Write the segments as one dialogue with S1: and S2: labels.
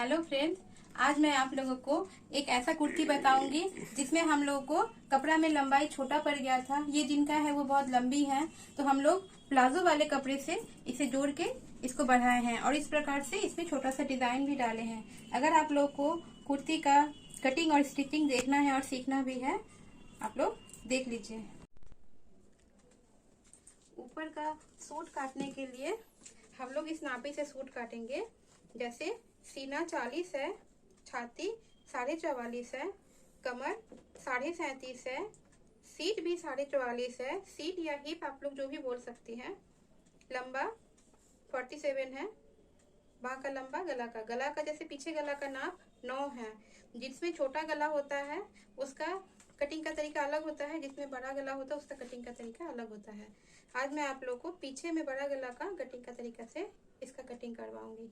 S1: Hello friends, आज मैं आप लोगों को एक ऐसा कुर्ती बताऊंगी जिसमें हम लोगों को कपड़ा में लंबाई छोटा पड़ गया था। ये जिनका है वो बहुत लंबी है, तो हम लोग प्लाजो वाले कपड़े से इसे जोड़ के इसको बढ़ाए हैं और इस प्रकार से इसमें छोटा सा डिजाइन भी डाले हैं। अगर आप लोग को कुर्ती का कटिंग और स्टिचिंग देखना है और सीखना भी है, आप लोग देख लीजिए। ऊपर का सूट काटने के लिए हम लोग इस नापी से सूट काटेंगे। जैसे सीना 40 है, छाती 44.5 है, कमर 37.5 है, सीट भी 44.5 है। सीट या हिप आप लोग जो भी बोल सकती हैं। लंबा 47 है। बाह का लंबा, गला का जैसे पीछे गला का नाप 9 है। जिसमें छोटा गला होता है उसका कटिंग का तरीका अलग होता है, जिसमें बड़ा गला होता है उसका कटिंग का तरीका अलग होता है। आज मैं आप लोग को पीछे में बड़ा गला का कटिंग का तरीका से इसका कटिंग करवाऊंगी।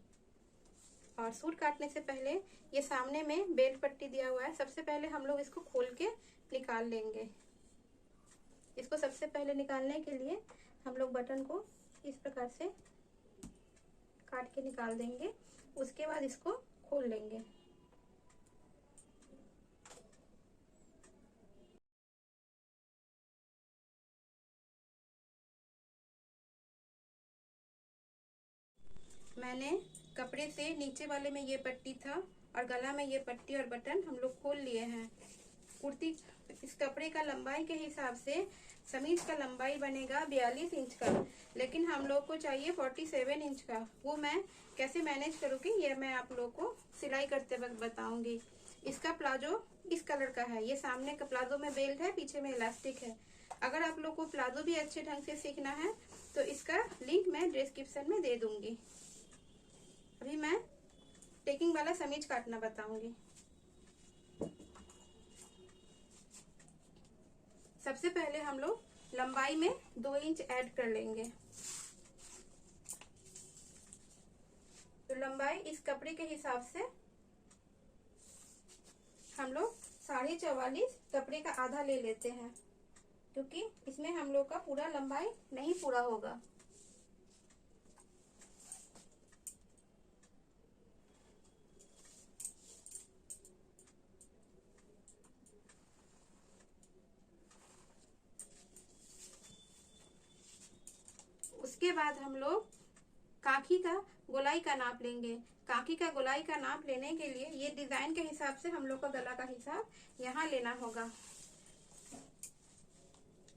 S1: और सूट काटने से पहले ये सामने में बेल्ट पट्टी दिया हुआ है, सबसे पहले हम लोग इसको खोल के निकाल लेंगे। इसको सबसे पहले निकालने के लिए हम लोग बटन को इस प्रकार से काट के निकाल देंगे। उसके बाद इसको खोल लेंगे। मैंने कपड़े से नीचे वाले में ये पट्टी था और गला में ये पट्टी और बटन हम लोग खोल लिए हैं। कुर्ती इस कपड़े का लंबाई के हिसाब से समीज का लंबाई बनेगा 42 इंच का, लेकिन हम लोग को चाहिए 47 इंच का। वो मैं कैसे मैनेज करूँगी ये मैं आप लोग को सिलाई करते वक्त बताऊंगी। इसका प्लाजो इस कलर का है। ये सामने का प्लाजो में बेल्ट है, पीछे में इलास्टिक है। अगर आप लोग को प्लाजो भी अच्छे ढंग से सीखना है तो इसका लिंक मैं डिस्क्रिप्शन में दे दूंगी। अभी मैं टेकिंग वाला समीज काटना बताऊंगी। सबसे पहले हम लोग लंबाई में 2 इंच ऐड कर लेंगे। तो लंबाई इस कपड़े के हिसाब से हम लोग 44.5 कपड़े का आधा ले लेते हैं, क्योंकि इसमें हम लोग का पूरा लंबाई नहीं पूरा होगा। उसके बाद हम लोग काखी का गोलाई का नाप लेंगे। काखी का गोलाई का नाप लेने के लिए ये डिजाइन के हिसाब से हम लोग का गला का हिसाब यहाँ लेना होगा।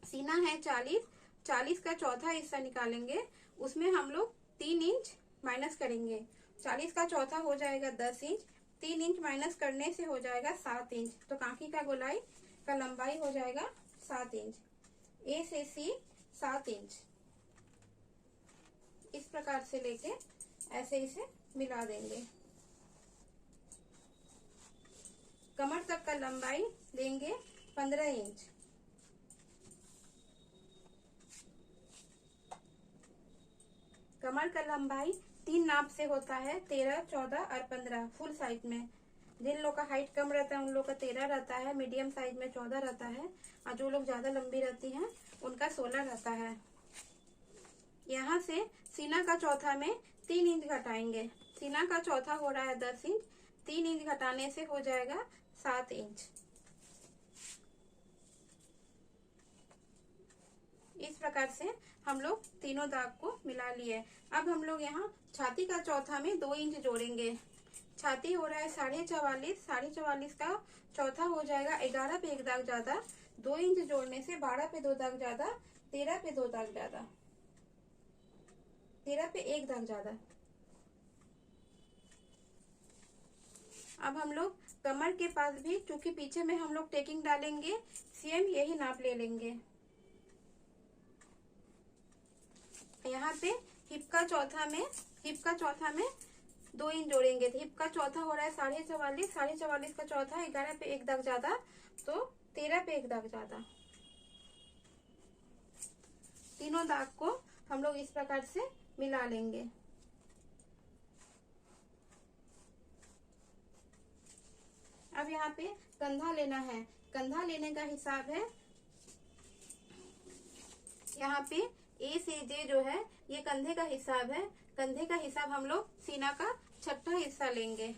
S1: सीना है 40 का चौथा हिस्सा निकालेंगे। उसमें हम लोग 3 इंच माइनस करेंगे। 40 का चौथा हो जाएगा 10 इंच। 3 इंच माइनस करने से हो जाएगा 7 इंच। तो काखी का गोलाई का लंबाई हो जाएगा 7 इंच। ए से सी 7 इंच। इस प्रकार से लेके ऐसे इसे मिला देंगे। कमर तक का लंबाई लेंगे 15 इंच। कमर का लंबाई 3 नाप से होता है, 13, 14 और 15 फुल साइज में। जिन लोग का हाइट कम रहता है उन लोग का 13 रहता है, मीडियम साइज में 14 रहता है, और जो लोग ज्यादा लंबी रहती हैं उनका 16 रहता है। यहाँ से सीना का चौथा में 3 इंच घटाएंगे। सीना का चौथा हो रहा है 10 इंच। 3 इंच घटाने से हो जाएगा 7 इंच। इस प्रकार से हम लोग तीनों दाग को मिला लिए। अब हम लोग यहाँ छाती का चौथा में 2 इंच जोड़ेंगे। छाती हो रहा है 44.5। 44.5 का चौथा हो जाएगा 11 पे 1 दाग ज्यादा। 2 इंच जोड़ने से 12 पे 2 दाग ज्यादा, 13 पे 2 दाग ज्यादा, 13 पे 1 दाग ज्यादा। अब हम लोग कमर के पास भी, चूंकि पीछे में हम लोग टेकिंग डालेंगे, सेम यही नाप ले लेंगे। यहाँ पे हिप का चौथा में 2 इंच जोड़ेंगे। तो हिप का चौथा हो रहा है 44.5। 44.5 का चौथा 11 पे 1 दाग ज्यादा, तो 13 पे 1 दाग ज्यादा। तीनों दाग को हम लोग इस प्रकार से मिला लेंगे। अब यहाँ पे कंधा लेना है। कंधा लेने का हिसाब है, यहाँ पे ए से जे जो है ये कंधे का हिसाब है। कंधे का हिसाब हम लोग सीना का छठा हिस्सा लेंगे।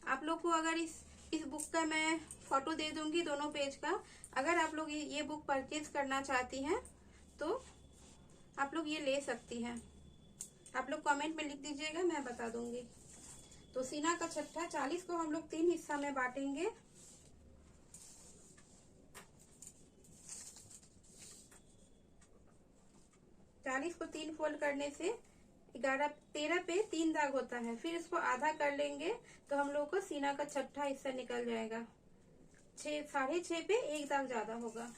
S1: आप लोग को अगर इस बुक का मैं फोटो दे दूंगी दोनों पेज का। अगर आप लोग ये बुक परचेज करना चाहती हैं तो आप लोग ये ले सकती हैं। आप लोग कमेंट में लिख दीजिएगा, मैं बता दूंगी। तो सीना का छट्टा 40 को हम लोग 3 हिस्सा में बांटेंगे। चालीस को 3 फोल्ड करने से 13 पे 3 दाग होता है। फिर इसको आधा कर लेंगे तो हम लोग को सीना का छठा हिस्सा निकल जाएगा। 6.5 पे 1 दाग ज्यादा होगा।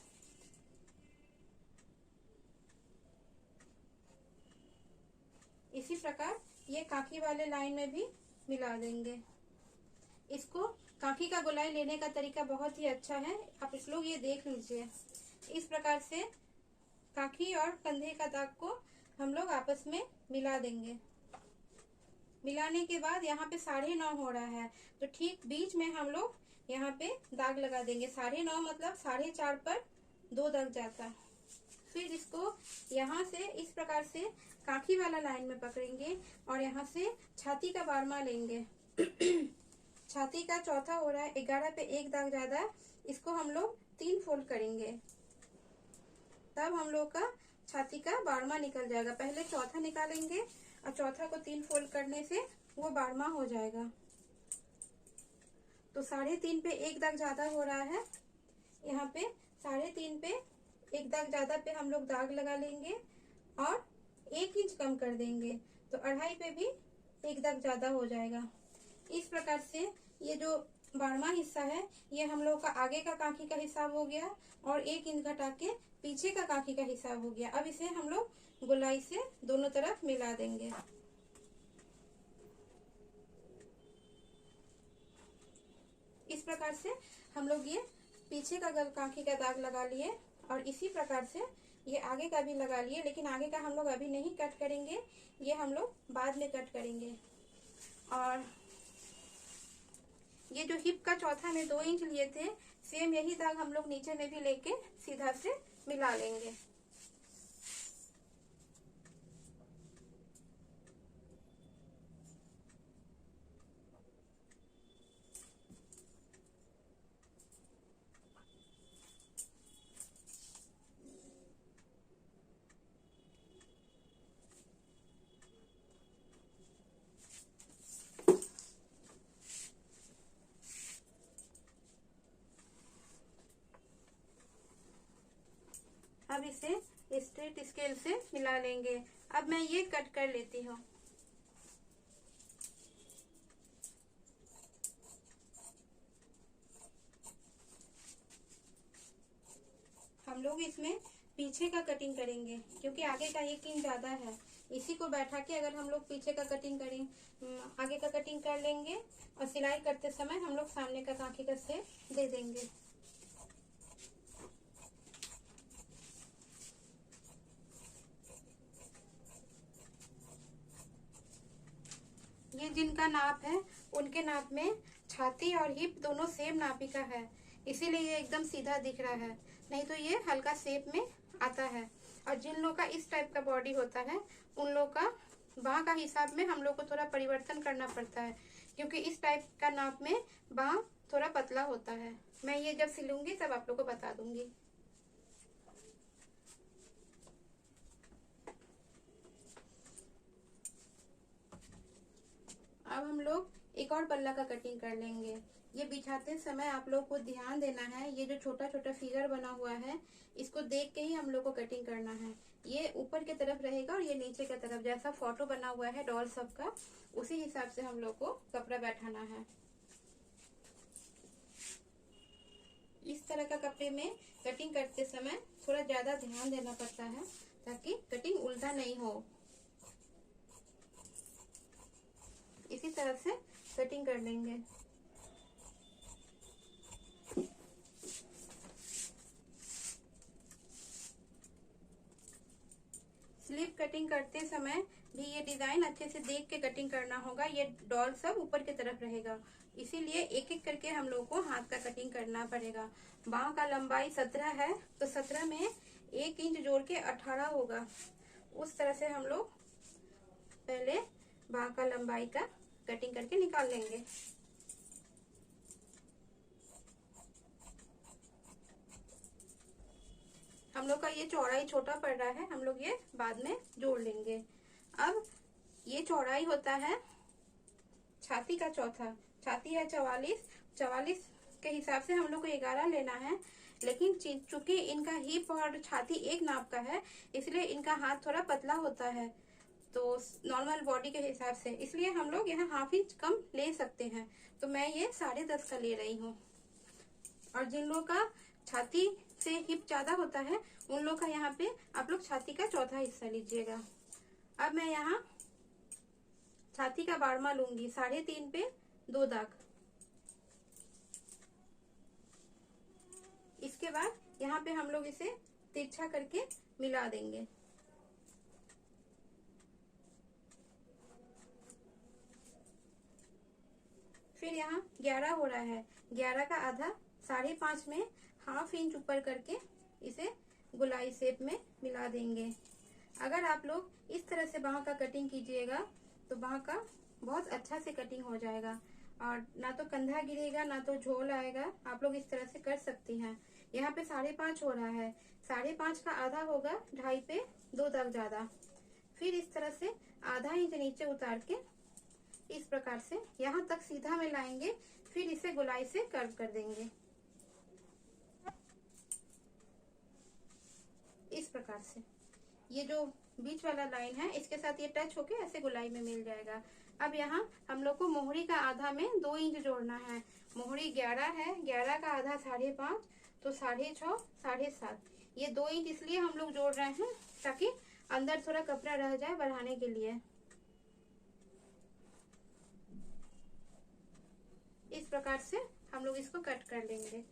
S1: इसी प्रकार ये काकी वाले लाइन में भी मिला देंगे। इसको काकी का गोलाई लेने का तरीका बहुत ही अच्छा है, आप इस लोग ये देख लीजिए। इस प्रकार से काकी और कंधे का दाग को हम लोग आपस में मिला देंगे। मिलाने के बाद यहाँ पे 9.5 हो रहा है तो ठीक बीच में हम लोग यहाँ पे दाग लगा देंगे। 9.5 मतलब 4.5 पर 2 दाग जाता। फिर इसको यहाँ से इस प्रकार से काकी वाला लाइन में पकड़ेंगे और यहाँ से छाती का 12वां लेंगे। छाती का चौथा हो रहा है, 11 पे 1 दाग ज्यादा। इसको हम लोग 3 फोल्ड करेंगे, तब हम लोग का छाती का 12वां निकल जाएगा। पहले चौथा निकालेंगे और चौथा को 3 फोल्ड करने से वो 12वां हो जाएगा। तो 3.5 पे 1 दाग ज्यादा हो रहा है। यहाँ पे 3.5 पे 1 दाग ज्यादा पे हम लोग दाग लगा लेंगे और 1 इंच कम कर देंगे तो 2.5 पे भी 1 दाग ज्यादा हो जाएगा। इस प्रकार से ये जो 12वां हिस्सा है ये हम लोग का आगे का काकी का हिसाब हो गया और 1 इंच घटा के पीछे का काकी का हिसाब हो गया। अब इसे हम लोग गोलाई से दोनों तरफ मिला देंगे। इस प्रकार से हम लोग ये पीछे का काकी का दाग लगा लिए और इसी प्रकार से ये आगे का भी लगा लिए, लेकिन आगे का हम लोग अभी नहीं कट करेंगे, ये हम लोग बाद में कट करेंगे। और ये जो हिप का चौथा में 2 इंच लिए थे, सेम यही दाग हम लोग नीचे में भी लेके सीधा से मिला लेंगे। अब इसे स्ट्रेट स्केल से मिला लेंगे। अब मैं ये कट कर लेती हूँ। हम लोग इसमें पीछे का कटिंग करेंगे क्योंकि आगे का 1 इंच ज्यादा है। इसी को बैठा के अगर हम लोग पीछे का कटिंग करें, आगे का कटिंग कर लेंगे और सिलाई करते समय हम लोग सामने का काकी का शेप दे देंगे। ये जिनका नाप है उनके नाप में छाती और हिप दोनों सेम नापी का है, इसीलिए ये एकदम सीधा दिख रहा है, नहीं तो ये हल्का शेप में आता है। और जिन लोग का इस टाइप का बॉडी होता है उन लोग का बाह का हिसाब में हम लोग को थोड़ा परिवर्तन करना पड़ता है, क्योंकि इस टाइप का नाप में बाह थोड़ा पतला होता है। मैं ये जब सिलूंगी तब आप लोग को बता दूंगी। अब हम लोग एक और पल्ला का कटिंग कर लेंगे। ये बिछाते समय आप लोग को ध्यान देना है, ये जो छोटा छोटा फिगर बना हुआ है इसको देख के ही हम लोग को कटिंग करना है। ये ऊपर की तरफ रहेगा और ये नीचे की तरफ, जैसा फोटो बना हुआ है डॉल सबका, उसी हिसाब से हम लोग को कपड़ा बैठाना है। इस तरह का कपड़े में कटिंग करते समय थोड़ा ज्यादा ध्यान देना पड़ता है ताकि कटिंग उल्टा नहीं हो। इसी तरह से कटिंग कर लेंगे। स्लीव कटिंग करते समय भी ये डिजाइन अच्छे से देख के कटिंग करना होगा। ये डॉल सब ऊपर की तरफ रहेगा, इसीलिए एक एक करके हम लोग को हाथ का कटिंग करना पड़ेगा। बाह का लंबाई 17 है तो 17 में 1 इंच जोड़ के 18 होगा। उस तरह से हम लोग पहले बाह का लंबाई का कटिंग करके निकाल लेंगे। हम लोग का ये चौड़ाई छोटा पड़ रहा है, हम लोग ये बाद में जोड़ लेंगे। अब ये चौड़ाई होता है छाती का चौथा। छाती है 44, 44 के हिसाब से हम लोग को 11 लेना है। लेकिन चूंकि इनका हिप और छाती एक नाप का है, इसलिए इनका हाथ थोड़ा पतला होता है, तो नॉर्मल बॉडी के हिसाब से, इसलिए हम लोग यहाँ हाफ इंच कम ले सकते हैं। तो मैं ये 10.5 का ले रही हूँ। और जिन लोगों का छाती से हिप ज्यादा होता है, उन लोग का यहाँ पे आप लोग छाती का चौथा हिस्सा लीजिएगा। अब मैं यहाँ छाती का 12वां लूंगी, 3.5 पे 2 दाग। इसके बाद यहाँ पे हम लोग इसे तिरछा करके मिला देंगे। फिर यहाँ 11 हो रहा है, 11 का आधा 5.5 में हाफ इंच ऊपर करके इसे गोलाई शेप में मिला देंगे। अगर आप लोग इस तरह से बाह का कटिंग कीजिएगा तो बाह का बहुत अच्छा से कटिंग हो जाएगा, और ना तो कंधा गिरेगा ना तो झोल आएगा। आप लोग इस तरह से कर सकती हैं। यहाँ पे 5.5 हो रहा है, 5.5 का आधा होगा 2.5 पे 2 दाग ज्यादा। फिर इस तरह से आधा इंच नीचे उतार के इस प्रकार से यहाँ तक सीधा में लाएंगे। फिर इसे गोलाई से कर्व कर देंगे इस प्रकार से। ये जो बीच वाला लाइन है, इसके साथ ये टच होके ऐसे गोलाई में मिल जाएगा। अब यहाँ हम लोग को मोहरी का आधा में 2 इंच जोड़ना है। मोहरी 11 है, 11 का आधा 5.5, तो 6.5, 7.5। ये 2 इंच इसलिए हम लोग जोड़ रहे हैं ताकि अंदर थोड़ा कपड़ा रह जाए बढ़ाने के लिए। इस प्रकार से हम लोग इसको कट कर लेंगे।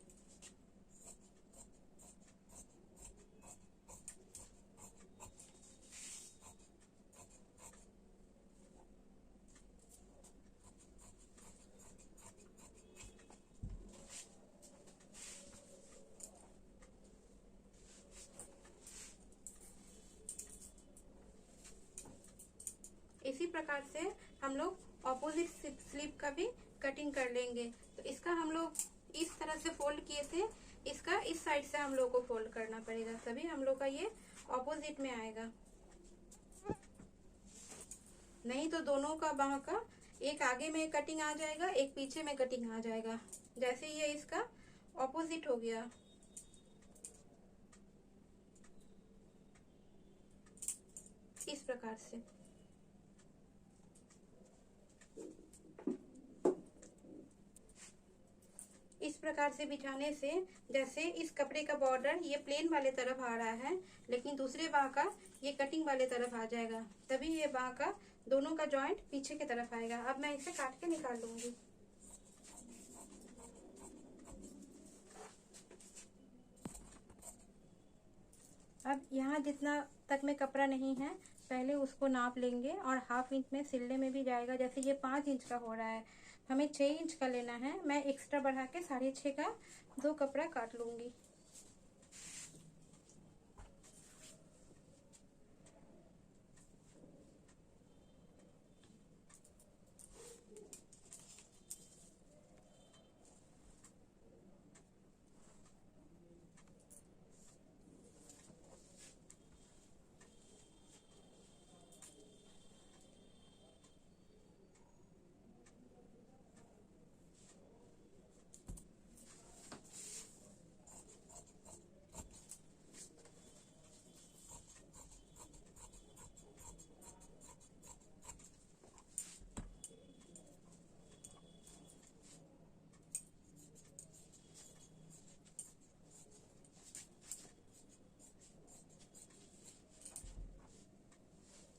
S1: इसी प्रकार से हम लोग ऑपोजिट स्लीव का भी कटिंग कर लेंगे। तो इसका हम लोग इस तरह से फोल्ड किए थे, इसका इस साइड से हम लोग को फोल्ड करना पड़ेगा, तभी हम लोग का ये ऑपोजिट में आएगा। नहीं तो दोनों का बाह का एक आगे में कटिंग आ जाएगा, एक पीछे में कटिंग आ जाएगा। जैसे ये इसका ऑपोजिट हो गया। इस प्रकार से इस प्रकार से बिछाने से, जैसे इस कपड़े का बॉर्डर ये प्लेन वाले तरफ आ रहा है, लेकिन दूसरे बाह का ये कटिंग वाले तरफ आ जाएगा, तभी ये बाह का दोनों का जॉइंट पीछे की तरफ आएगा। अब मैं इसे काट के निकाल लूंगी। अब यहाँ जितना तक में कपड़ा नहीं है, पहले उसको नाप लेंगे और हाफ इंच में सिलने में भी जाएगा। जैसे ये 5 इंच का हो रहा है, हमें 6 इंच का लेना है। मैं एक्स्ट्रा बढ़ा के 6.5 का 2 कपड़ा काट लूंगी।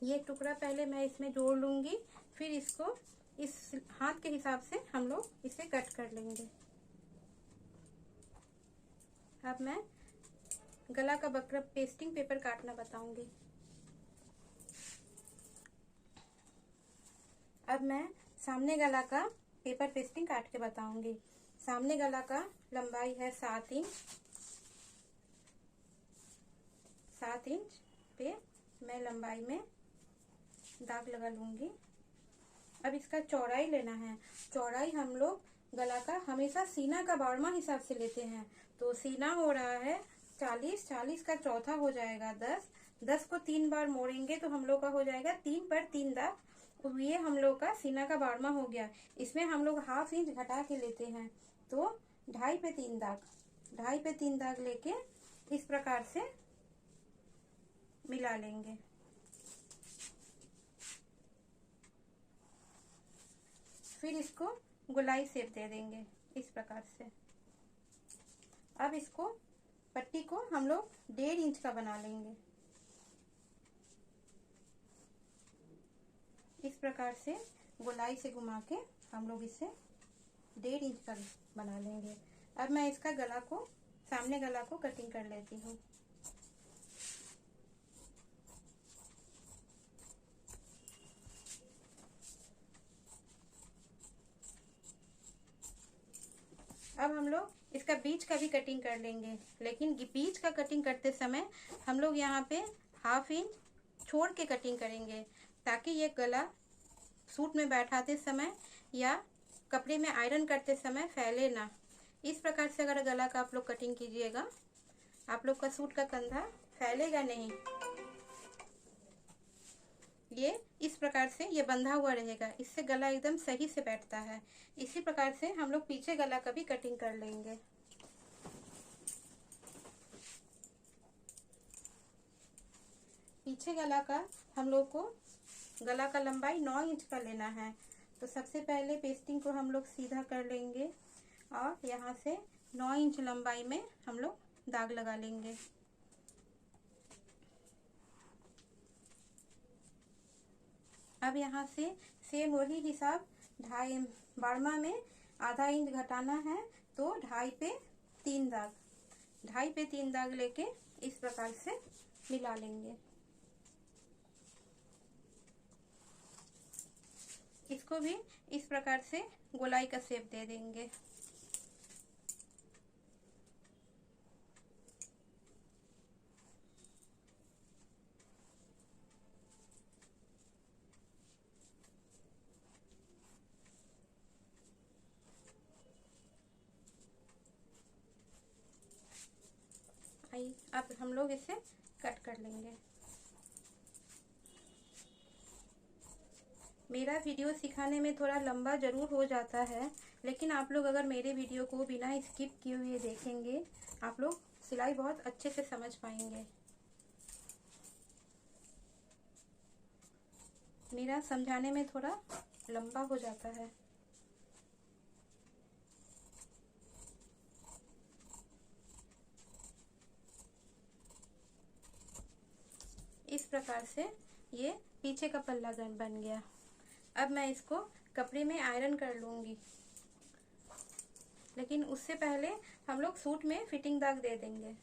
S1: ये टुकड़ा पहले मैं इसमें जोड़ लूंगी, फिर इसको इस हाथ के हिसाब से हम लोग इसे कट कर लेंगे। अब मैं गला का बकरम पेस्टिंग पेपर काटना बताऊंगी। अब मैं सामने गला का पेपर पेस्टिंग काट के बताऊंगी। सामने गला का लंबाई है 7 इंच। 7 इंच पे मैं लंबाई में दाग लगा लूंगी। अब इसका चौड़ाई लेना है। चौड़ाई हम लोग गला का हमेशा सीना का 12वां हिसाब से लेते हैं, तो सीना हो रहा है 40, 40 का चौथा हो जाएगा 10, 10 को 3 बार मोड़ेंगे तो हम लोग का हो जाएगा 3 पर 3 दाग। तो ये हम लोग का सीना का 12वां हो गया। इसमें हम लोग हाफ इंच घटा के लेते हैं, तो 2.5 पे 3 दाग, 2.5 पे 3 दाग लेके इस प्रकार से मिला लेंगे। फिर इसको गोलाई शेप दे देंगे इस प्रकार से। अब इसको पट्टी को हम लोग 1.5 इंच का बना लेंगे। इस प्रकार से गोलाई से घुमा के हम लोग इसे 1.5 इंच का बना लेंगे। अब मैं इसका गला को, सामने गला को कटिंग कर लेती हूँ। अब हम लोग इसका बीच का भी कटिंग कर लेंगे, लेकिन बीच का कटिंग करते समय हम लोग यहाँ पे हाफ इंच छोड़ के कटिंग करेंगे, ताकि ये गला सूट में बैठाते समय या कपड़े में आयरन करते समय फैले ना। इस प्रकार से अगर गला का आप लोग कटिंग कीजिएगा, आप लोग का सूट का कंधा फैलेगा नहीं। ये इस प्रकार से ये बंधा हुआ रहेगा, इससे गला एकदम सही से बैठता है। इसी प्रकार से हम लोग पीछे गला का भी कटिंग कर लेंगे। पीछे गला का हम लोग को गला का लंबाई 9 इंच का लेना है। तो सबसे पहले पेस्टिंग को हम लोग सीधा कर लेंगे और यहाँ से 9 इंच लंबाई में हम लोग दाग लगा लेंगे। अब यहाँ से सेम वही हिसाब 2.5 12वां में आधा इंच घटाना है, तो 2.5 पे 3 दाग, 2.5 पे 3 दाग लेके इस प्रकार से मिला लेंगे। इसको भी इस प्रकार से गोलाई का शेप दे देंगे। अब हम लोग इसे कट कर लेंगे। मेरा वीडियो सिखाने में थोड़ा लंबा जरूर हो जाता है, लेकिन आप लोग अगर मेरे वीडियो को बिना स्किप किए हुए देखेंगे, आप लोग सिलाई बहुत अच्छे से समझ पाएंगे। मेरा समझाने में थोड़ा लंबा हो जाता है। इस प्रकार से ये पीछे का पल्ला बन गया। अब मैं इसको कपड़े में आयरन कर लूंगी, लेकिन उससे पहले हम लोग सूट में फिटिंग दाग दे देंगे।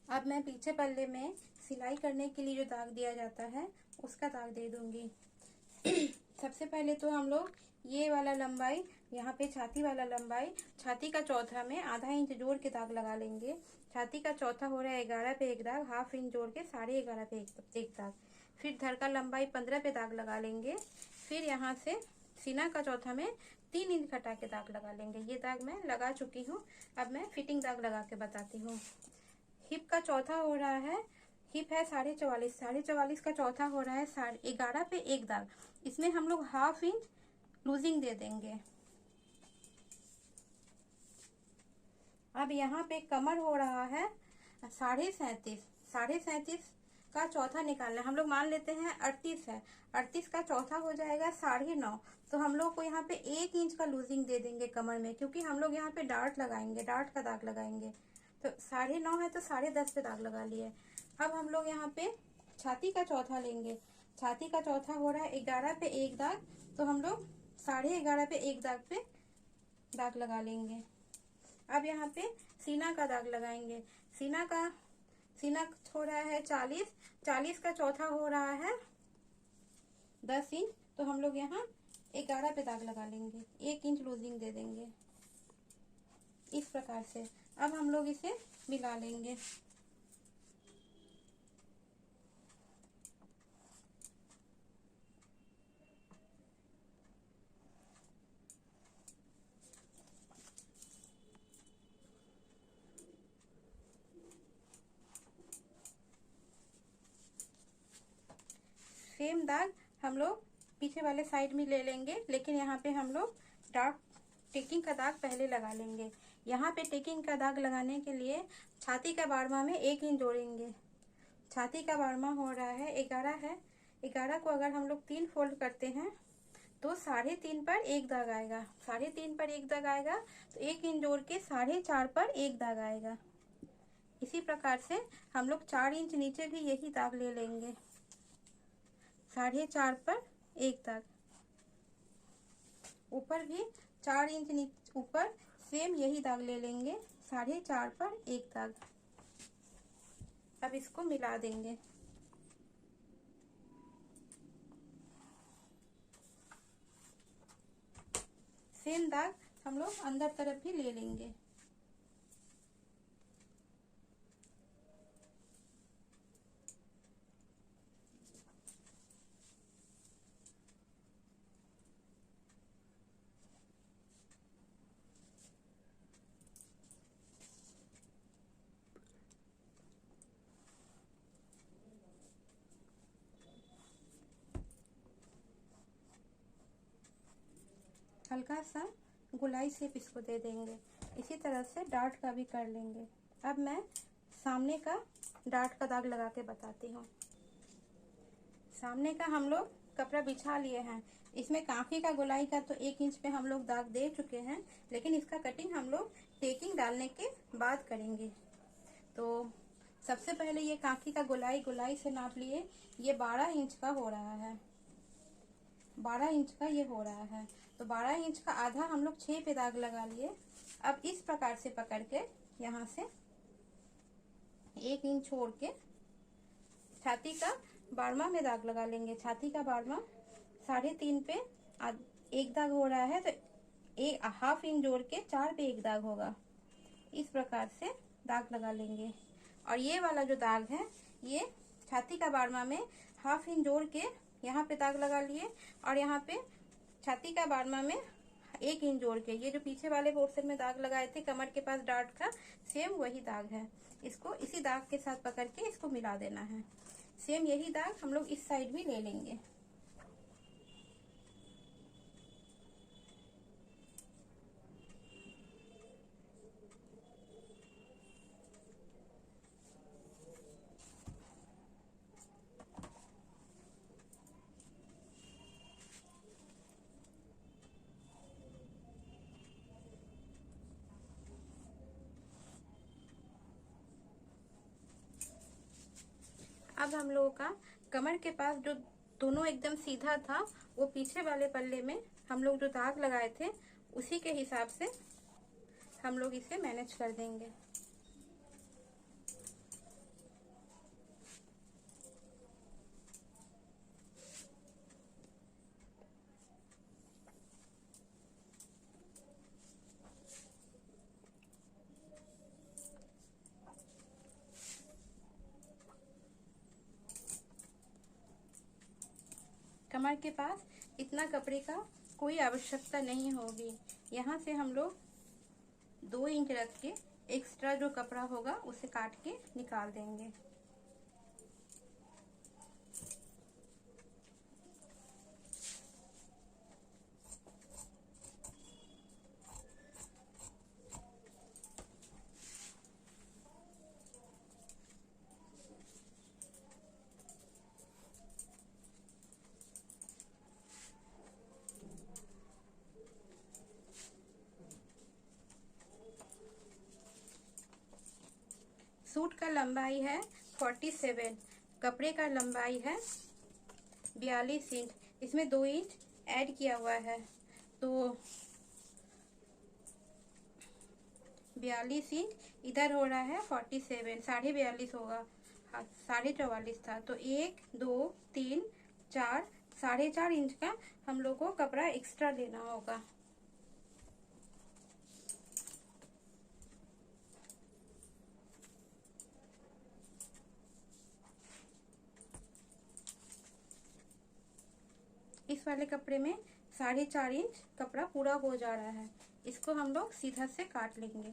S1: अब मैं पीछे पल्ले में सिलाई करने के लिए जो दाग दिया जाता है उसका दाग दे दूंगी। सबसे पहले तो हम लोग ये वाला लंबाई, यहाँ पे छाती वाला लंबाई, छाती का चौथा में आधा इंच जोड़ के दाग लगा लेंगे। छाती का चौथा हो रहा है 11 पे 1 दाग, हाफ इंच जोड़ के 11.5 पे एक दाग। फिर धड़ का लंबाई 15 पे दाग लगा लेंगे। फिर यहाँ से सीना का चौथा में 3 इंच घटा के दाग लगा लेंगे। ये दाग मैं लगा चुकी हूँ। अब मैं फिटिंग दाग लगा के बताती हूँ। हिप का चौथा हो रहा है, हिप है 44.5, 44.5 का चौथा हो रहा है 11 पे 1 दाग। इसमें हम लोग हाफ इंच लूजिंग दे देंगे। अब यहाँ पे कमर हो रहा है 37.5, 37.5 का चौथा निकालना है। हम लोग मान लेते हैं 38 है, 38 का चौथा हो जाएगा 9.5। तो हम लोग को यहाँ पे 1 इंच का लूजिंग दे देंगे कमर में, क्योंकि हम लोग यहाँ पे डार्ट लगाएंगे, डार्ट का दाग लगाएंगे। तो 9.5 है तो 10.5 पे दाग लगा लिए। अब हम लोग यहाँ पे छाती का चौथा लेंगे। छाती का चौथा हो रहा है 11 पे 1 दाग, तो हम लोग 11.5 पे 1 दाग पे दाग लगा लेंगे। अब यहाँ पे सीना का दाग लगाएंगे। सीना हो रहा है 40, 40 का चौथा हो रहा है 10 इंच, तो हम लोग यहाँ 11 पे दाग लगा लेंगे, 1 इंच लूजिंग दे देंगे इस प्रकार से। अब हम लोग इसे मिला लेंगे। सेम दाग हम लोग पीछे वाले साइड में ले लेंगे, लेकिन यहाँ पे हम लोग डार्क टेकिंग का दाग पहले लगा लेंगे। यहाँ पे टेकिंग का दाग लगाने के लिए छाती का बारहवां में 1 इंच जोड़ेंगे। छाती का बारहवां हो रहा है 11 है। 11 को अगर हम लोग 3 फोल्ड करते हैं तो 3.5 पर 1 दाग आएगा। 3.5 पर 1 दाग आएगा तो 1 इंच जोड़ के 4.5 पर 1 दाग आएगा। इसी प्रकार से हम लोग 4 इंच नीचे भी यही दाग ले लेंगे। 4.5 पर 1 दाग, ऊपर भी 4 इंच ऊपर सेम यही दाग ले लेंगे। 4.5 पर 1 दाग। अब इसको मिला देंगे। सेम दाग हम लोग अंदर तरफ भी ले लेंगे। हल्का सा गोलाई शेप इसको दे देंगे। इसी तरह से डार्ट का भी कर लेंगे। अब मैं सामने का डार्ट का दाग लगा के बताती हूँ। सामने का हम लोग कपड़ा बिछा लिए हैं। इसमें काफी का गोलाई का तो 1 इंच पे हम लोग दाग दे चुके हैं, लेकिन इसका कटिंग हम लोग टेकिंग डालने के बाद करेंगे। तो सबसे पहले ये काफी का गोलाई से नाप लिए। ये 12 इंच का हो रहा है। 12 इंच का ये हो रहा है। तो 12 इंच का आधा हम लोग 6 पे दाग लगा लिए। अब इस प्रकार से पकड़ के यहाँ से 1 इंच छोड़ के छाती का 12वां में दाग लगा लेंगे। छाती का 12वां 3.5 पे 1 दाग हो रहा है, तो 1/2 इंच जोड़ के 4 पे 1 दाग होगा। इस प्रकार से दाग लगा लेंगे। और ये वाला जो दाग है ये छाती का 12वां में 1/2 इंच जोड़ के यहाँ पे दाग लगा लिए, और यहाँ पे छाती का 12वां में 1 इंच जोड़ के ये जो पीछे वाले पोर्शन में दाग लगाए थे कमर के पास डार्ट का, सेम वही दाग है। इसको इसी दाग के साथ पकड़ के इसको मिला देना है। सेम यही दाग हम लोग इस साइड भी ले लेंगे। अब हम लोगों का कमर के पास जो दोनों एकदम सीधा था, वो पीछे वाले पल्ले में हम लोग जो दाग लगाए थे उसी के हिसाब से हम लोग इसे मैनेज कर देंगे। कमर के पास इतना कपड़े का कोई आवश्यकता नहीं होगी। यहाँ से हम लोग 2 इंच रख के एक्स्ट्रा जो कपड़ा होगा उसे काट के निकाल देंगे। सूट का लंबाई है 47, कपड़े का लंबाई है 42 इंच। इसमें 2 इंच ऐड किया हुआ है, तो 42 इंच इधर हो रहा है 47, 42.5 होगा। 44.5 था, तो 1 2 3 4 4.5 इंच का हम लोग को कपड़ा एक्स्ट्रा लेना होगा। इस वाले कपड़े में 4.5 इंच कपड़ा पूरा हो जा रहा है। इसको हम लोग सीधा से काट लेंगे।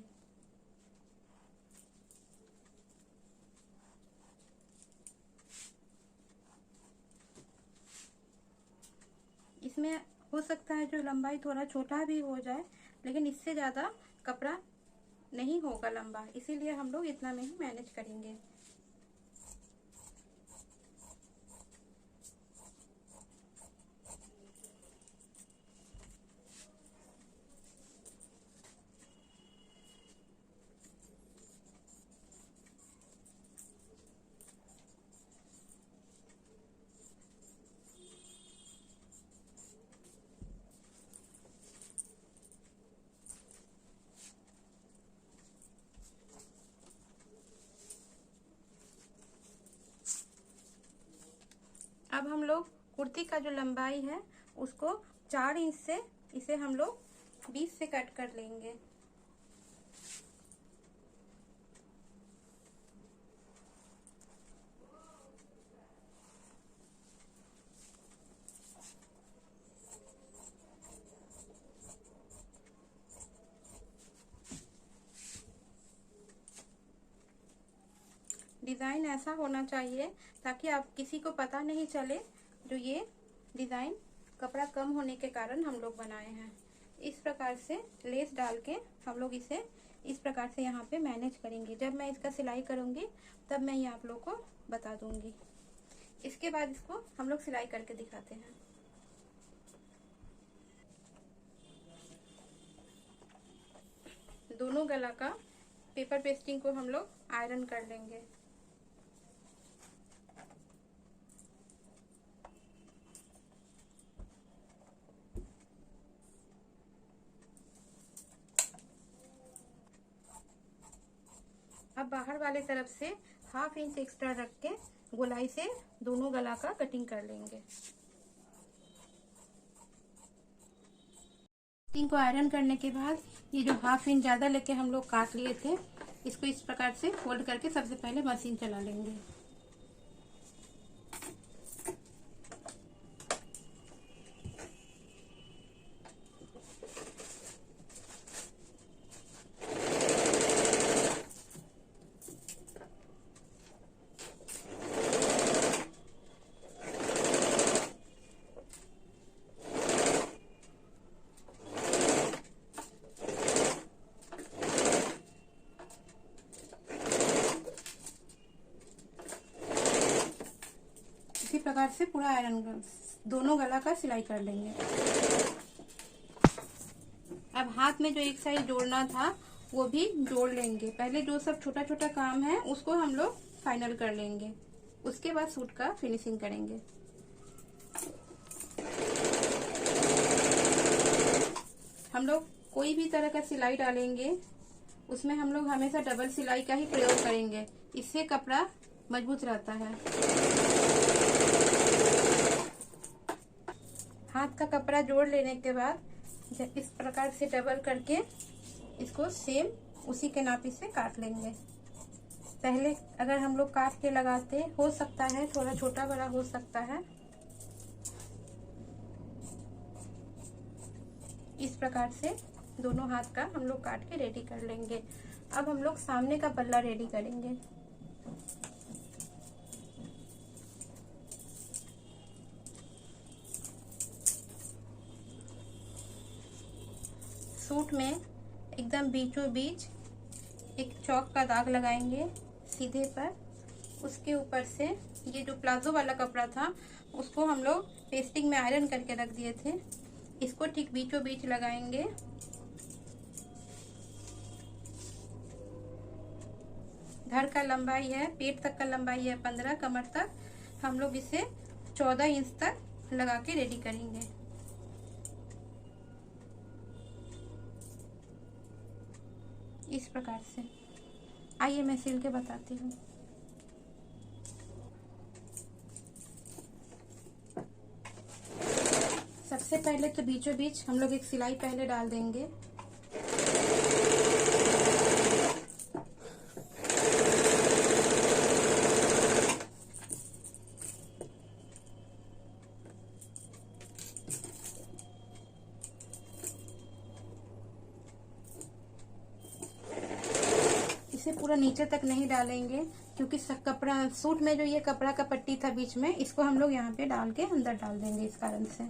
S1: इसमें हो सकता है जो लंबाई थोड़ा छोटा भी हो जाए, लेकिन इससे ज़्यादा कपड़ा नहीं होगा लंबा, इसीलिए हम लोग इतना में ही मैनेज करेंगे। अब हम लोग कुर्ती का जो लंबाई है उसको 4 इंच से इसे हम लोग 20 से कट कर लेंगे। डिज़ाइन ऐसा होना चाहिए ताकि आप किसी को पता नहीं चले जो ये डिज़ाइन कपड़ा कम होने के कारण हम लोग बनाए हैं। इस प्रकार से लेस डाल के हम लोग इसे इस प्रकार से यहाँ पे मैनेज करेंगे। जब मैं इसका सिलाई करूँगी तब मैं ये आप लोग को बता दूँगी। इसके बाद इसको हम लोग सिलाई करके दिखाते हैं। दोनों गला का पेपर पेस्टिंग को हम लोग आयरन कर लेंगे। अब बाहर वाले तरफ से 1/2 इंच एक्स्ट्रा रख के गोलाई से दोनों गला का कटिंग कर लेंगे। कटिंग को आयरन करने के बाद ये जो 1/2 इंच ज्यादा लेके हम लोग काट लिए थे, इसको इस प्रकार से फोल्ड करके सबसे पहले मशीन चला लेंगे। इसी प्रकार से पूरा आयरन दोनों गला का सिलाई कर लेंगे। अब हाथ में जो एक साइड जोड़ना था वो भी जोड़ लेंगे। पहले जो सब छोटा छोटा काम है उसको हम लोग फाइनल कर लेंगे, उसके बाद सूट का फिनिशिंग करेंगे। हम लोग कोई भी तरह का सिलाई डालेंगे उसमें हम लोग हमेशा डबल सिलाई का ही प्रयोग करेंगे, इससे कपड़ा मजबूत रहता है। हाथ का कपड़ा जोड़ लेने के बाद इस प्रकार से डबल करके इसको सेम उसी के नापी से काट लेंगे। पहले अगर हम लोग काट के लगाते, हो सकता है थोड़ा छोटा बड़ा हो सकता है। इस प्रकार से दोनों हाथ का हम लोग काट के रेडी कर लेंगे। अब हम लोग सामने का पल्ला रेडी करेंगे। सूट में एकदम बीचों बीच एक चौक का दाग लगाएंगे सीधे पर। उसके ऊपर से ये जो प्लाजो वाला कपड़ा था उसको हम लोग पेस्टिंग में आयरन करके रख दिए थे, इसको ठीक बीचों बीच लगाएंगे। धड़ का लंबाई है, पेट तक का लंबाई है 15, कमर तक हम लोग इसे 14 इंच तक लगा के रेडी करेंगे। इस प्रकार से आइए मैं सिल के बताती हूँ। सबसे पहले तो बीचों बीच हम लोग एक सिलाई पहले डाल देंगे। इसे पूरा नीचे तक नहीं डालेंगे क्योंकि कपड़ा सूट में जो ये कपड़ा का पट्टी था बीच में, इसको हम लोग यहाँ पे डाल के अंदर डाल देंगे। इस कारण से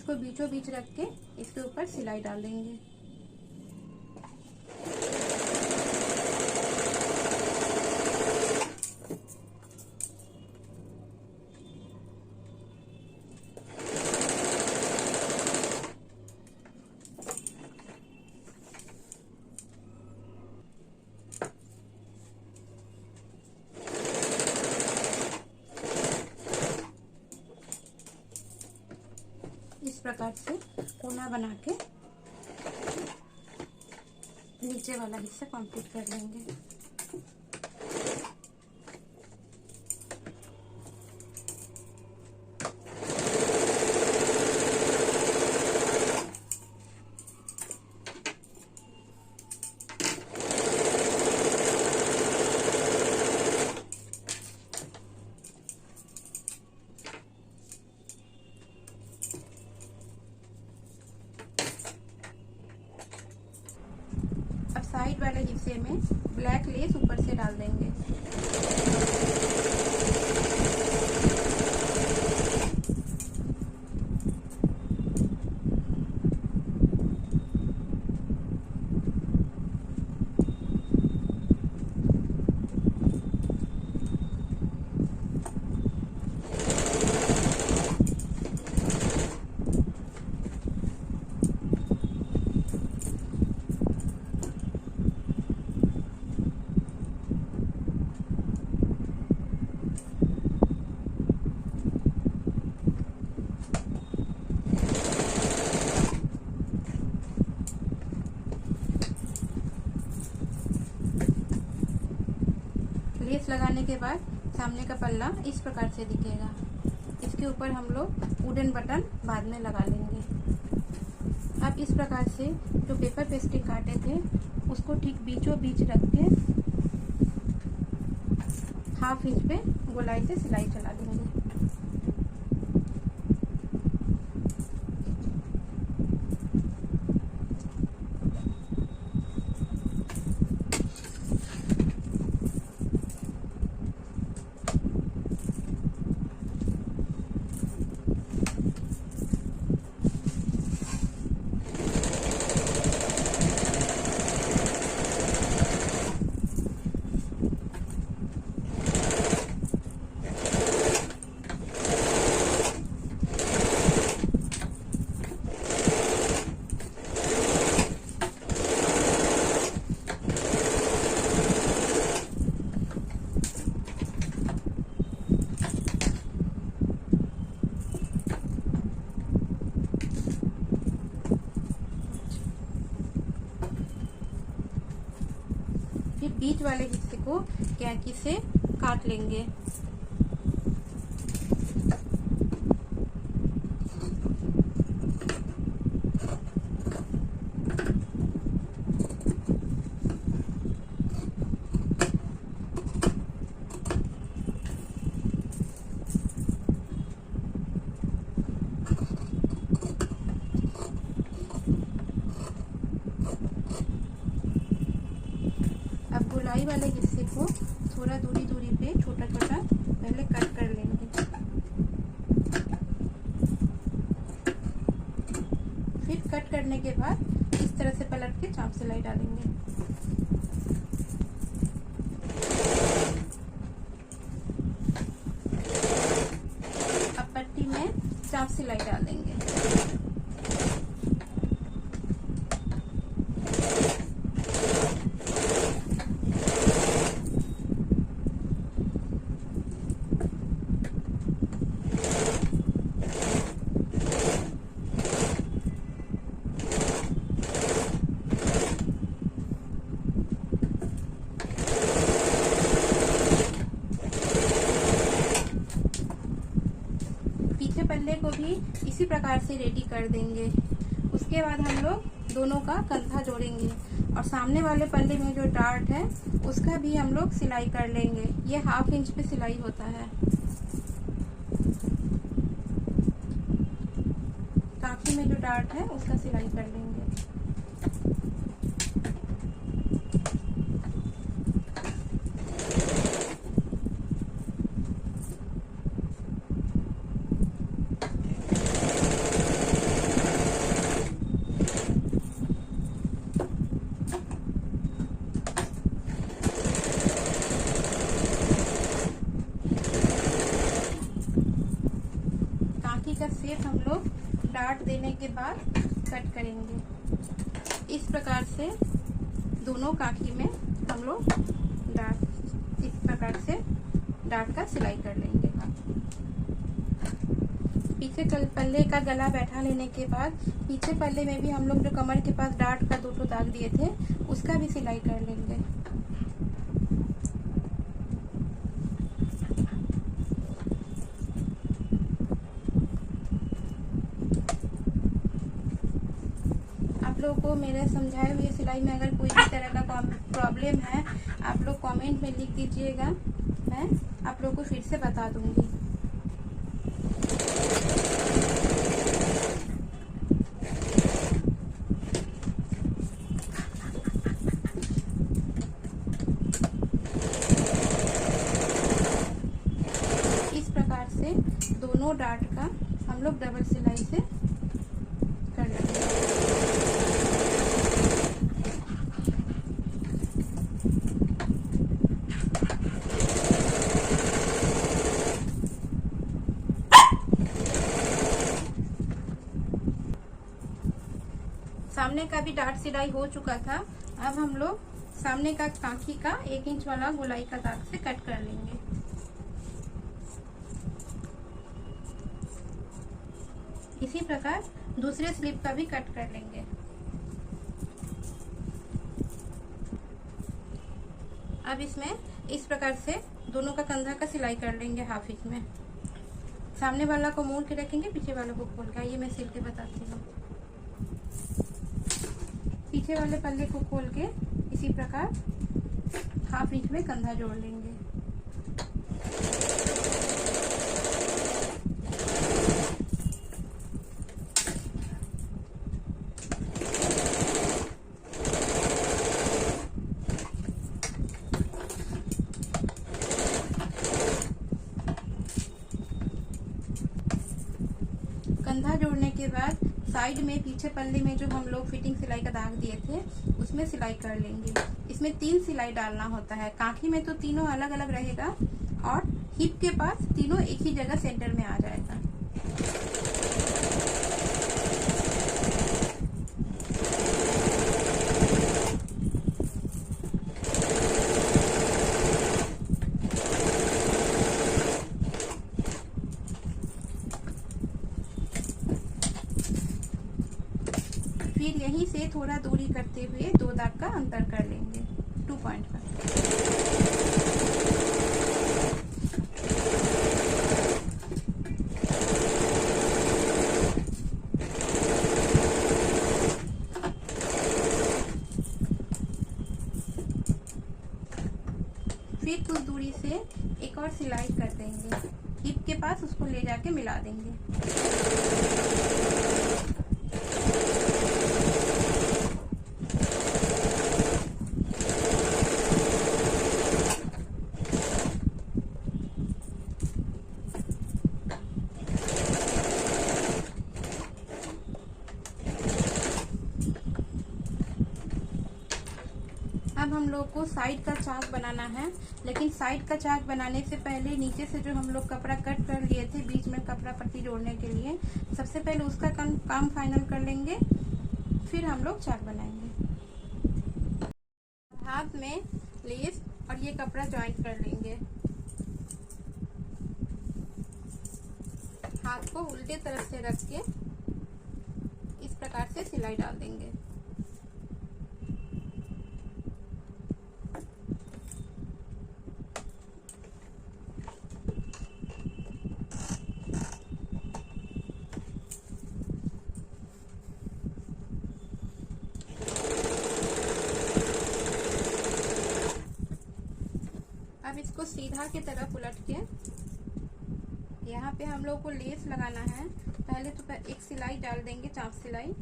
S1: इसको बीचों बीच रख के इसके ऊपर सिलाई डाल देंगे। इस प्रकार से कोना बना के नीचे वाला हिस्सा कंप्लीट कर लेंगे। अब साइड वाले हिस्से में ब्लैक लेस ऊपर से डाल देंगे। लेस लगाने के बाद सामने का पल्ला इस प्रकार से दिखेगा। इसके ऊपर हम लोग वुडन बटन बाद में लगा लेंगे। अब इस प्रकार से जो पेपर पेस्टिंग काटे थे उसको ठीक बीचों बीच रख के 1/2 इंच पे गोलाई से सिलाई चला देंगे। फिर बीच वाले हिस्से को कैंची से काट लेंगे। अब गोलाई वाले हिस्से को थोड़ा दूरी पे छोटा छोटा पहले कट कर लेंगे। फिर कट करने के बाद इस तरह से पलट के चाप सिलाई डालेंगे। अब पट्टी में चाप सिलाई डाल देंगे। पीछे पल्ले को भी इसी प्रकार से रेडी कर देंगे। उसके बाद हम लोग दोनों का कंधा जोड़ेंगे और सामने वाले पल्ले में जो डार्ट है उसका भी हम लोग सिलाई कर लेंगे। ये 1/2 इंच पे सिलाई होता है। काफी में जो डार्ट है उसका सिलाई कर लेंगे। ये हम लोग डार्ट देने के बाद कट करेंगे। इस प्रकार से दोनों कांखी में हम लोग डार्ट इस प्रकार से डार्ट का सिलाई कर लेंगे। पीछे पल्ले का गला बैठा लेने के बाद पीछे पल्ले में भी हम लोग जो कमर के पास डार्ट का 2 दाग दिए थे उसका भी सिलाई कर लेंगे। आप लोगों को मेरे समझाए हुए सिलाई में अगर कोई भी तरह का प्रॉब्लम है आप लोग कमेंट में लिख दीजिएगा, मैं आप लोगों को फिर से बता दूंगी। इस प्रकार से दोनों डार्ट का हम लोग डबल सिलाई से कर लेंगे। सामने का भी डार्ट सिलाई हो चुका था। अब हम लोग सामने का कांखी का 1 इंच वाला गोलाई का दाग से कट कर लेंगे। इसी प्रकार दूसरे स्लीव का भी कट कर लेंगे। अब इसमें इस प्रकार से दोनों का कंधा का सिलाई कर लेंगे हाफ इंच में। सामने वाला को मोड़ के रखेंगे, पीछे वाला को खोल के। ये मैं सिल के बताती हूँ। पीछे वाले पल्ले को खोल के इसी प्रकार हाफ इंच में कंधा जोड़ लेंगे। कंधा जोड़ने के बाद साइड में पीछे पल्ले में जो हम लोग फिटिंग सिलाई का दाग दिए थे उसमें सिलाई कर लेंगे। इसमें 3 सिलाई डालना होता है। कांखी में तो तीनों अलग अलग रहेगा और हिप के पास तीनों एक ही जगह सेंटर में आ जाएगा। फिर यहीं से थोड़ा दूरी करते हुए 2 दाग का अंतर कर लेंगे 2 पॉइंट का। फिर कुछ दूरी से एक और सिलाई कर देंगे। हिप के पास उसको ले जाके मिला देंगे। अब हम लोग को साइड का चाक बनाना है, लेकिन साइड का चाक बनाने से पहले नीचे से जो हम लोग कपड़ा कट कर लिए थे बीच में कपड़ा पट्टी जोड़ने के लिए, सबसे पहले उसका काम फाइनल कर लेंगे, फिर हम लोग चाक बनाएंगे। हाथ में लेस और ये कपड़ा ज्वाइंट कर लेंगे। हाथ को उल्टे तरफ से रख के इस प्रकार से सिलाई डाल देंगे। अब इसको सीधा की तरफ उलट के यहाँ पे हम लोग को लेस लगाना है। पहले तो एक सिलाई डाल देंगे, चाप सिलाई।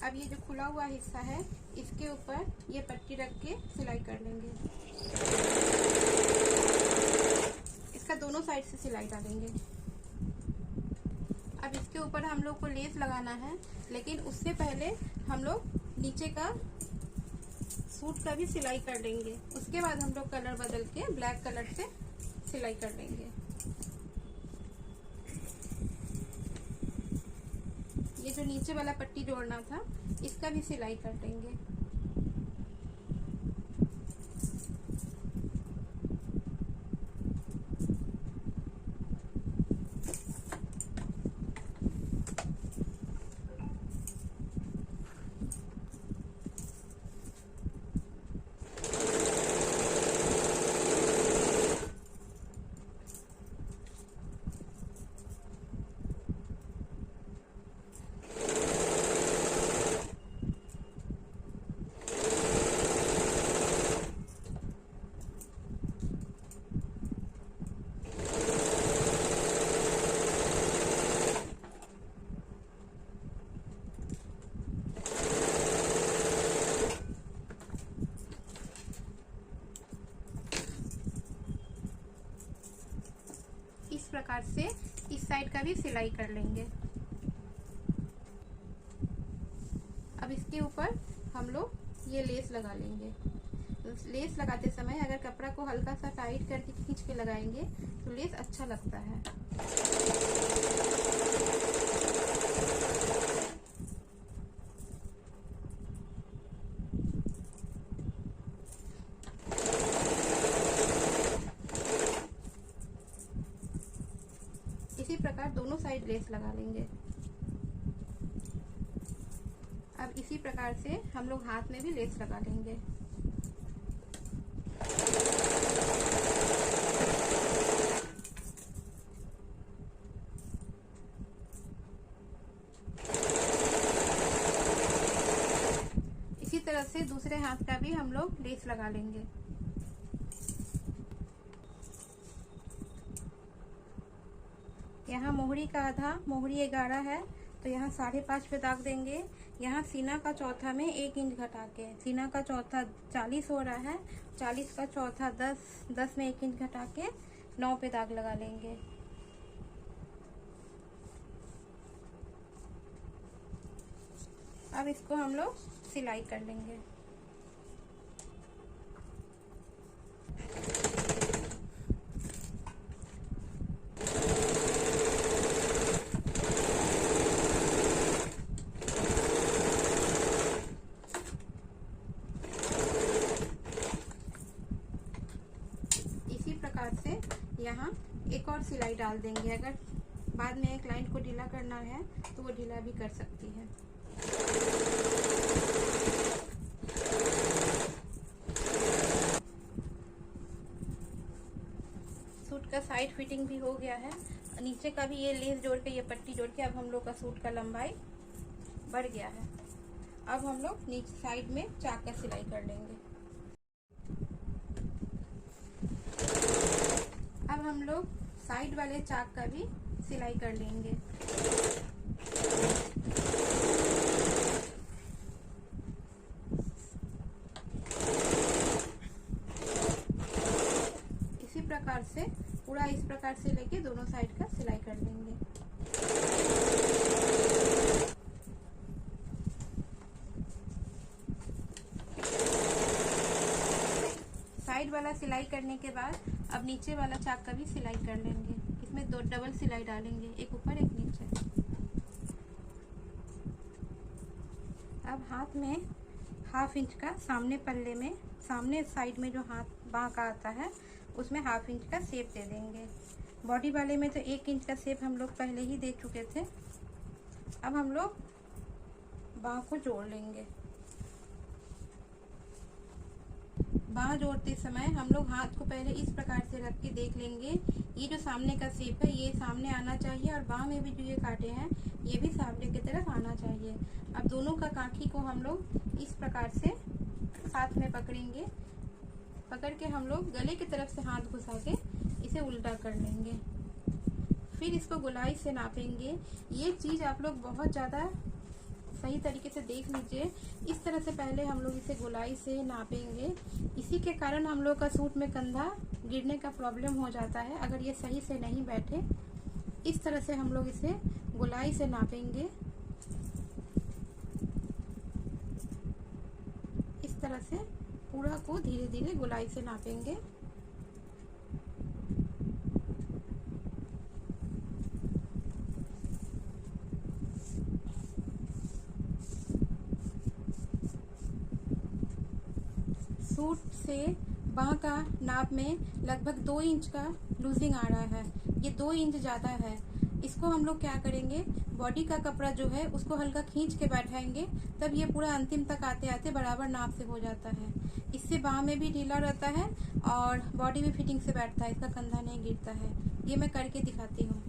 S1: अब ये जो खुला हुआ हिस्सा है इसके ऊपर ये पट्टी रख के सिलाई कर लेंगे। इसका दोनों साइड से सिलाई डालेंगे। अब इसके ऊपर हम लोग को लेस लगाना है, लेकिन उससे पहले हम लोग नीचे का सूट का भी सिलाई कर लेंगे। उसके बाद हम लोग कलर बदल के ब्लैक कलर से सिलाई कर लेंगे। ये जो नीचे वाला पट्टी जोड़ना था इसका भी सिलाई कर लेंगे। इस प्रकार से इस साइड का भी सिलाई कर लेंगे। अब इसके ऊपर हम लोग ये लेस लगा लेंगे। लेस लगाते समय अगर कपड़ा को हल्का सा टाइट करके खींच के लगाएंगे तो लेस अच्छा लगता है। इसी प्रकार दोनों साइड लेस लगा लेंगे। अब इसी प्रकार से हम लोग हाथ में भी लेस लगा लेंगे। इसी तरह से दूसरे हाथ का भी हम लोग लेस लगा लेंगे। यहाँ मोहरी का आधा, मोहरी 11 है तो यहाँ 5.5 पे दाग देंगे। यहाँ सीना का चौथा में 1 इंच घटा के, सीना का चौथा 40 हो रहा है, 40 का चौथा 10, 10 में 1 इंच घटा के 9 पे दाग लगा लेंगे। अब इसको हम लोग सिलाई कर लेंगे। से यहाँ एक और सिलाई डाल देंगे। अगर बाद में क्लाइंट को ढीला करना है तो वो ढीला भी कर सकती है। सूट का साइड फिटिंग भी हो गया है। नीचे का भी ये लेस जोड़ के, ये पट्टी जोड़ के अब हम लोग का सूट का लंबाई बढ़ गया है। अब हम लोग नीचे साइड में चाक का सिलाई कर लेंगे। अब हम लोग साइड वाले चाक का भी सिलाई कर लेंगे। इसी प्रकार से पूरा इस प्रकार से लेके दोनों साइड का सिलाई कर लेंगे। साइड वाला सिलाई करने के बाद अब नीचे वाला चाक का भी सिलाई कर लेंगे। इसमें 2 डबल सिलाई डालेंगे, एक ऊपर एक नीचे। अब हाथ में 1/2 इंच का सामने पल्ले में, सामने साइड में जो हाथ बाँह का आता है उसमें 1/2 इंच का शेप दे देंगे। बॉडी वाले में तो 1 इंच का शेप हम लोग पहले ही दे चुके थे। अब हम लोग बाँह को जोड़ लेंगे। बाँह जोड़ते समय हम लोग हाथ को पहले इस प्रकार से रख के देख लेंगे। ये जो सामने का शेप है ये सामने आना चाहिए और बाँह में भी जो ये काटे हैं ये भी सामने की तरफ आना चाहिए। अब दोनों का काठी को हम लोग इस प्रकार से साथ में पकड़ेंगे। पकड़ के हम लोग गले की तरफ से हाथ घुसा के इसे उल्टा कर लेंगे। फिर इसको गोलाई से नापेंगे। ये चीज़ आप लोग बहुत ज़्यादा सही तरीके से देख लीजिए। इस तरह से पहले हम लोग इसे गोलाई से नापेंगे। इसी के कारण हम लोग का सूट में कंधा गिरने का प्रॉब्लम हो जाता है अगर ये सही से नहीं बैठे। इस तरह से हम लोग इसे गोलाई से नापेंगे। इस तरह से पूरा को धीरे धीरे गोलाई से नापेंगे। सूट से बाँह का नाप में लगभग 2 इंच का लूजिंग आ रहा है। ये 2 इंच ज़्यादा है। इसको हम लोग क्या करेंगे, बॉडी का कपड़ा जो है उसको हल्का खींच के बैठाएंगे, तब ये पूरा अंतिम तक आते आते बराबर नाप से हो जाता है। इससे बाँह में भी ढीला रहता है और बॉडी भी फिटिंग से बैठता है, इसका कंधा नहीं गिरता है। ये मैं करके दिखाती हूँ।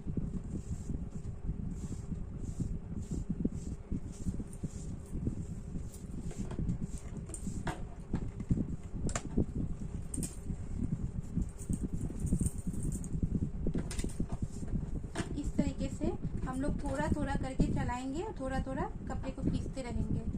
S1: हम लोग थोड़ा थोड़ा करके चलाएंगे और थोड़ा थोड़ा कपड़े को खींचते रहेंगे।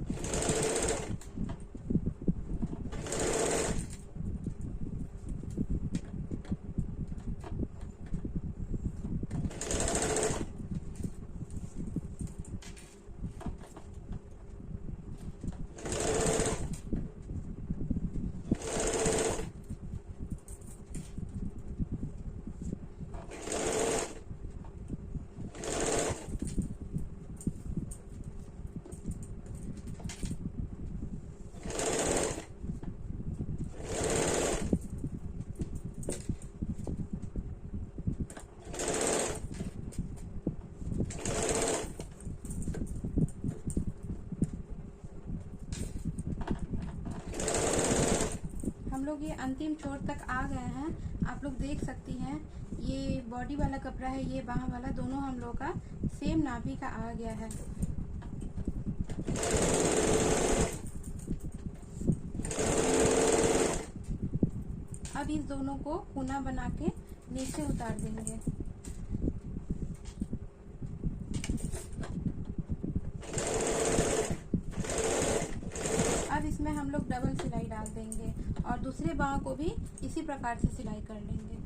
S1: हम लोग ये अंतिम छोर तक आ गए हैं। आप लोग देख सकती हैं, ये बॉडी वाला कपड़ा है, ये बाँह वाला, दोनों हम लोग का सेम नाभि का आ गया है। अब इस दोनों को कोना बना के नीचे उतार देंगे। अब इसमें हम लोग डबल सिलाई डाल देंगे और दूसरे बाँह को भी इसी प्रकार से सिलाई कर लेंगे।